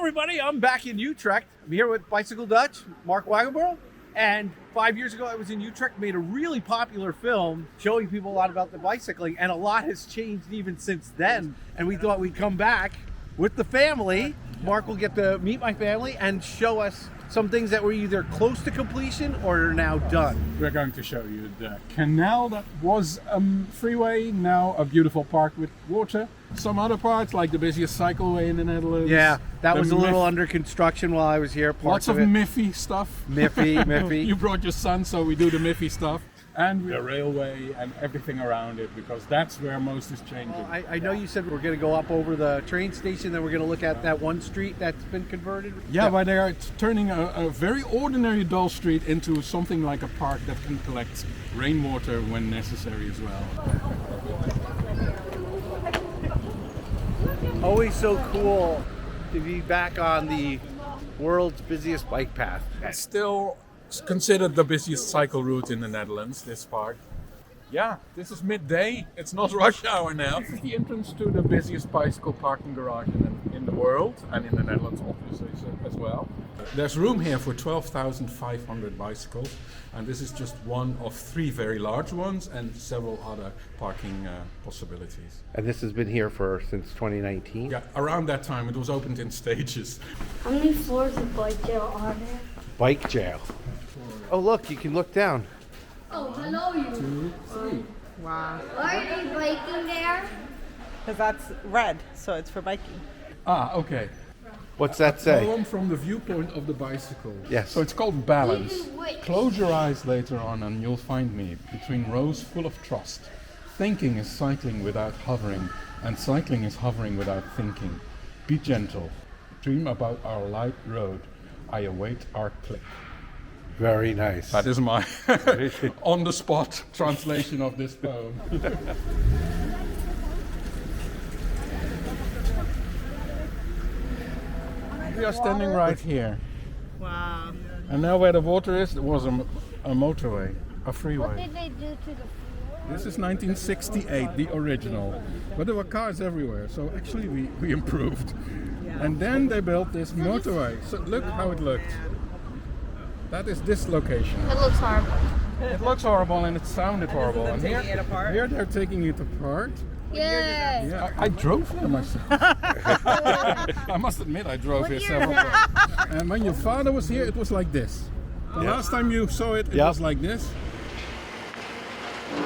everybody, I'm back in Utrecht. I'm here with Bicycle Dutch, Mark Wagenbuur. And 5 years ago, I was in Utrecht, made a really popular film showing people a lot about the bicycling, and a lot has changed even since then. And we thought we'd come back with the family. Mark will get to meet my family and show us some things that were either close to completion or are now done. We're going to show you the canal that was a freeway, now a beautiful park with water. Some other parts, like the busiest cycleway in the Netherlands. Yeah, that was a little under construction while I was here. Lots of Miffy stuff. Miffy. You brought your son, so we do the Miffy stuff. And the railway and everything around it, because that's where most is changing. Well, I know you said we're going to go up over the train station, then we're going to look at that one street that's been converted. Yeah, but they are turning a very ordinary dull street into something like a park that can collect rainwater when necessary as well. Always so cool to be back on the world's busiest bike path. It's still considered the busiest cycle route in the Netherlands, this park. Yeah, this is midday. It's not rush hour now. This is the entrance to the busiest bicycle parking garage in the world, and in the Netherlands obviously as well. There's room here for 12,500 bicycles, and this is just one of 3 very large ones and several other parking possibilities. And this has been here since 2019? Yeah, around that time. It was opened in stages. How many floors of bike jail are there? Bike jail. Oh look, you can look down. Oh, hello you. 2, 3. Wow. Why are you biking there? Because that's red, so it's for biking. Ah, okay. What's that say? Poem from the viewpoint of the bicycle. Yes. So it's called Balance. Wait. Close your eyes later on and you'll find me between rows full of trust. Thinking is cycling without hovering, and cycling is hovering without thinking. Be gentle. Dream about our light road. I await our click. Very nice. That is my on-the-spot translation of this poem. We are standing right here. Wow. And now where the water is, there was a motorway, a What freeway. did they do to the floor? This is 1968, the original. But there were cars everywhere, so actually we improved. And then they built this motorway. So look how it looked. That is this location. It looks horrible. It looks horrible and it sounded horrible. And taking it apart? here they're taking it apart. Yeah. Yeah, I drove here myself. I must admit I drove here several times. And when your father was here, it was like this. The last time you saw it, it was like this.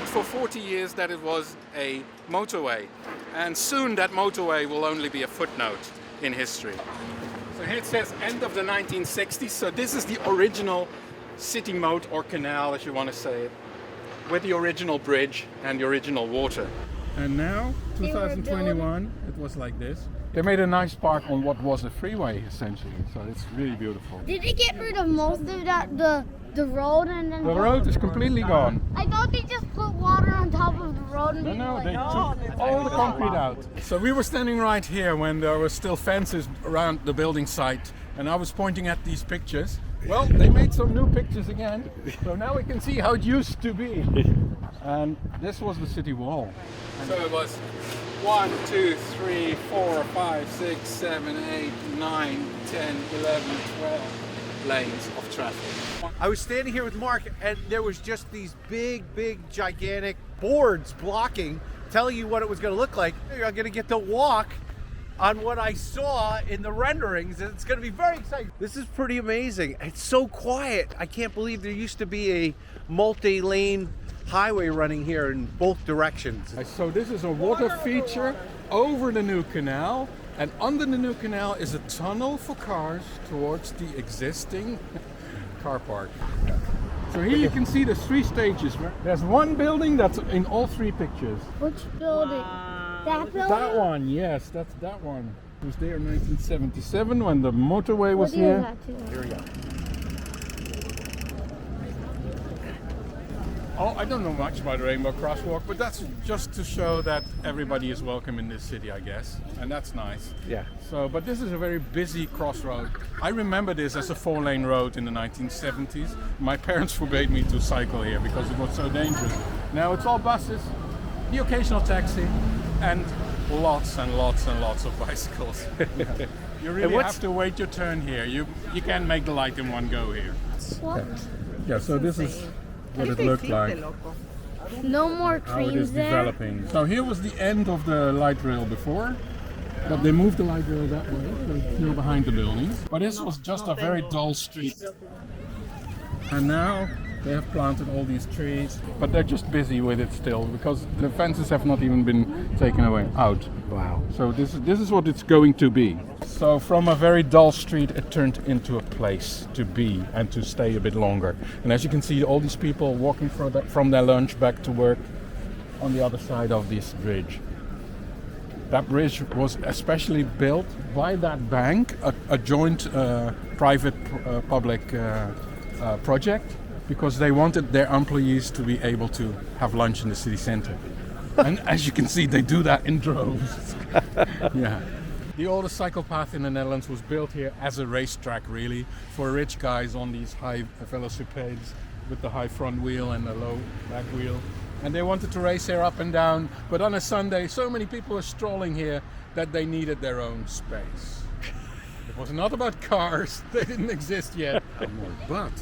For 40 years that it was a motorway. And soon that motorway will only be a footnote in history. So here it says end of the 1960s. So this is the original city moat or canal, as you want to say it, with the original bridge and the original water. And now, 2021, it was like this. They made a nice park on what was a freeway, essentially. So it's really beautiful. Did they get rid of most of that, the road and then... The road is completely gone. I thought they just put water on top of the road and No, like, they took all the concrete out. So we were standing right here when there were still fences around the building site, and I was pointing at these pictures. Well, they made some new pictures again, so now we can see how it used to be. And this was the city wall. So it was 1, 2, 3, 4, 5, 6, 7, 8, 9, 10, 11, 12 lanes of traffic. I was standing here with Mark, and there was just these big, gigantic boards blocking, telling you what it was going to look like. I'm going to get to walk on what I saw in the renderings, and it's going to be very exciting. This is pretty amazing. It's so quiet. I can't believe there used to be a multi-lane highway running here in both directions. So this is a water feature over the new canal, and under the new canal is a tunnel for cars towards the existing car park. So here you can see the 3 stages. There's one building that's in all 3 pictures. Which building? That building? That one, yes, that's that one. It was there in 1977 when the motorway was What year here. is that to? Here we go. Oh, I don't know much about the Rainbow Crosswalk, but that's just to show that everybody is welcome in this city, I guess. And that's nice. Yeah. So, but this is a very busy crossroad. I remember this as a 4-lane road in the 1970s. My parents forbade me to cycle here because it was so dangerous. Now it's all buses, the occasional taxi, and lots and lots and lots of bicycles. You And really what's- have to wait your turn here. You can't make the light in one go here. What? Yeah, so this is what it looked like. No more How it is creams there. developing. So here was the end of the light rail before, but they moved the light rail that way, so it's still behind the buildings. But this was just a very dull street. And now they have planted all these trees, but they're just busy with it still because the fences have not even been taken away out. Wow. So this is what it's going to be. So from a very dull street, it turned into a place to be and to stay a bit longer. And as you can see, all these people walking from their lunch back to work on the other side of this bridge. That bridge was especially built by that bank, a joint private-public project, because they wanted their employees to be able to have lunch in the city center. And as you can see, they do that in droves. Yeah. The oldest cycle path in the Netherlands was built here as a racetrack, really, for rich guys on these high velocipedes with the high front wheel and the low back wheel. And they wanted to race here up and down, but on a Sunday, so many people were strolling here that they needed their own space. It was not about cars, they didn't exist yet. But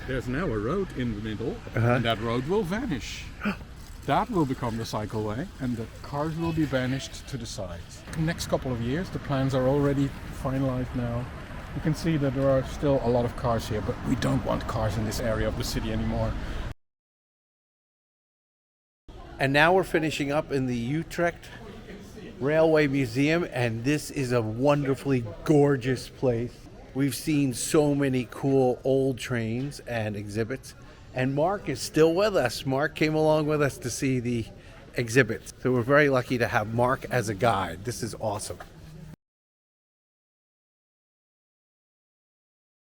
there's now a road in the middle, and that road will vanish. That will become the cycleway, and the cars will be banished to the sides. Next couple of years, the plans are already finalized now. You can see that there are still a lot of cars here, but we don't want cars in this area of the city anymore. And now we're finishing up in the Utrecht Railway Museum, and this is a wonderfully gorgeous place. We've seen so many cool old trains and exhibits, and Mark is still with us. Mark came along with us to see the exhibits. So we're very lucky to have Mark as a guide. This is awesome.